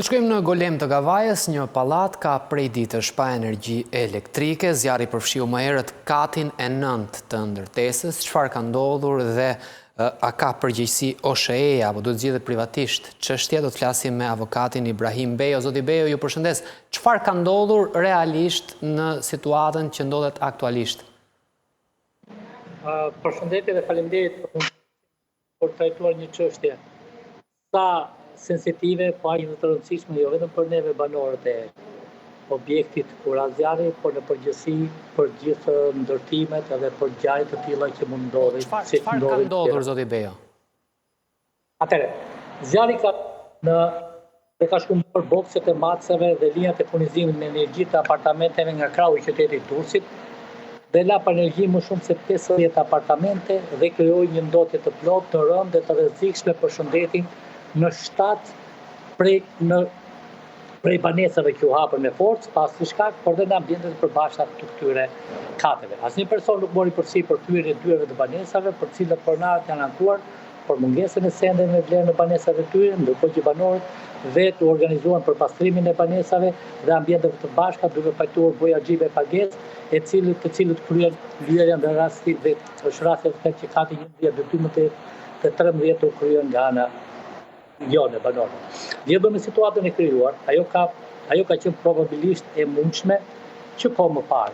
Të shkojmë në Golem të Gavajës, një pallat ka prej ditësh pa energji elektrike. Zjarri përfshiu më herët katin e 9 të ndërtesës. Çfarë ka ndodhur dhe a ka përgjegjësi OSHE-ja apo duhet zgjidhet privatisht? Çështja do të flasim me avokatin Ibrahim Bejo. Zoti Bejo, ju përshëndes. Çfarë ka ndodhur realisht në situatën që ndodhet aktualisht? Përshëndetje dhe faleminderit për trajtuar një çështje sa sensitive, po aq të rëndësishme jo vetëm për neve banorët e objektit ku ra zjarri, por në përgjithësi për gjithë ndërtimet edhe për ngjarje të tilla që mund ndodhin. Çfarë ka ndodhur, zoti Bejo? Atëre, zjarri ka shkumbuar bokset e matëseve dhe linjat e furnizimit me energji të apartamenteve nga krahu i qytetit Durrësit dhe la pa energji më shumë se 50 apartamente dhe krijoi një ndotje të plotë, të rëndë dhe të rrezikshme për shëndetin në 7 prej banesave që u hapën me forcë pas të shkak, por dhe në ambientet e përbashkëta të këtyre kateve. Asnjë person nuk mori përfshi për thyrjen e dyerve të banesave, për cilët pronarët janë ankuar për mungesën e sendeve me vlerë në banesave të tyre, ndërkohë që banorët vetë u organizuan për pastrimin e banesave dhe ambienteve të bashka, duke pajtuar buja xhipe pagesë, të cilët kryen lyerjen në rastin dhe është rasti që kati 11 dhe 13 u kryen nga ana jone banorëve. Lidhur me situatën e krijuar, ajo ka qenë probabilisht e mundshme që ko më parë.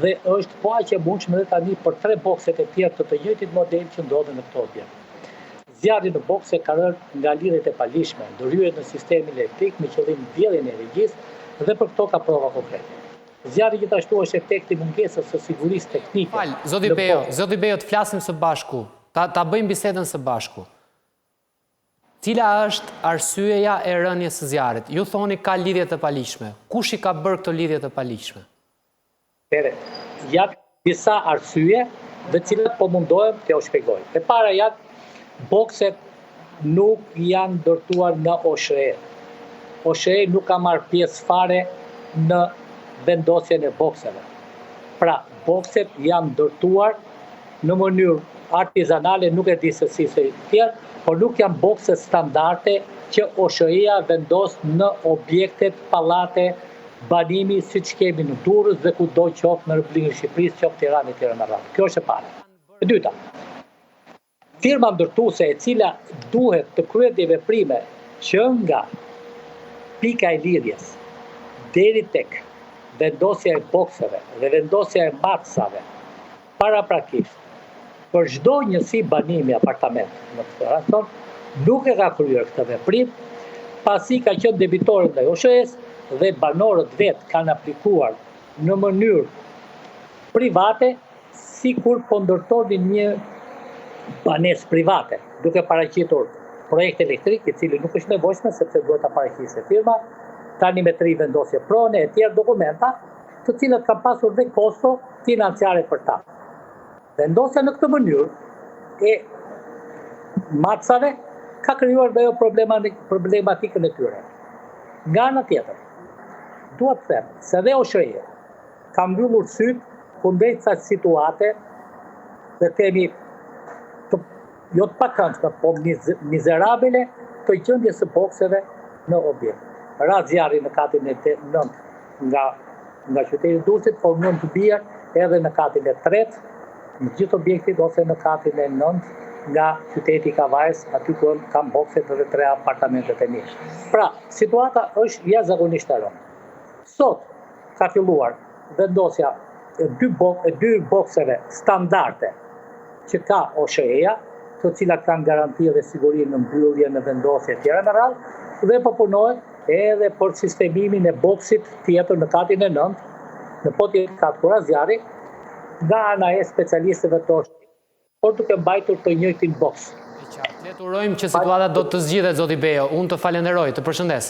Dhe është po aq e mundshme dhe tani për 3 bokset e tjerë të njëjtit model që ndodhen në këto objekte. Zjarri në bokse ka rënë nga lidhjet e palishme, ndërhyrjet në sistemin elektrik me qëllim mbjelljen e energjisë dhe për këto ka prova konkrete. Zjarri gjithashtu është efekti mungesës së sigurisë teknike. Zoti Bejo, të flasim së bashku. Ta bëjmë bisedën së bashku. Cila është arsyeja e rënies së zjarrit? Ju thoni ka lidhje të palishme. Kush i ka bërë këto lidhje të palishme? Janë disa arsye dhe cilat po mundohem t'ja u shpjegoj. E para janë bokset nuk janë ndërtuar nga OSHE. OSHE nuk ka marrë pjesë fare në vendosjen e bokseve. Pra, bokset janë ndërtuar në mënyrë artizanale, nuk e di se si se tjerë, por nuk janë bokse standarde që OSHE-ja vendos në objektet, pallate, banimi, siç kemi në Durrës dhe kudo qoftë në Republikën e Shqipërisë, qoftë Tiranë e tjera me radhë. Kjo është e para. E dyta, firma ndërtuese e cila duhet të kryejë veprime që nga pika e lidhjes deri tek vendosja e bokseve dhe vendosja e matësave paraprakisht për çdo njësi banimi apartament në këtë raston, nuk e ka kryer këtë veprim, pasi ka qenë debitore ndaj OSHE-s dhe banorët vetë kanë aplikuar në mënyrë private, sikur po ndërtonin një banesë private, duke paraqitur projekt elektrik, i cili nuk është nevojshme sepse duhet ta paraqisë firma, tani me 3 vendosje prone e tjerë dokumenta, të cilët kanë pasur dhe kosto financiare për ta. Vendosja në këtë mënyrë e matësave ka krijuar dhe problematikën e tyre. Nga ana tjetër, duhet të them se dhe OSHE ka mbyllur syt kundrejt sa situate dhe temi jo të pakëndshme, po mizerabile të gjendjes së bokseve në objekt. Ra zjarri në katin e 9 nga qyteti i Durrësit, por mund të bie edhe në katin e 3 në gjithë objektit ose në katin e 9 nga qyteti i Kavajës, aty ku kanë bokset dhe 3 apartamentet e mirë. Pra, situata është jashtëzakonisht e rëndë. Sot ka filluar vendosja e 2 bokseve standarde që ka OSHE-ja, të cilat kanë garanti dhe siguri në mbyllje në vendosje tjera në radhë, dhe po punohet edhe për sistemimin e boksit tjetër në katin e 9, në potjet kat ku ra zjarri, nga ana e specialistëve të OSHE, por duke mbajtur të njëjtin boks. Le të urojmë që situata do të zgjidhet, zoti Bejo. Unë të falenderoj, të përshëndes.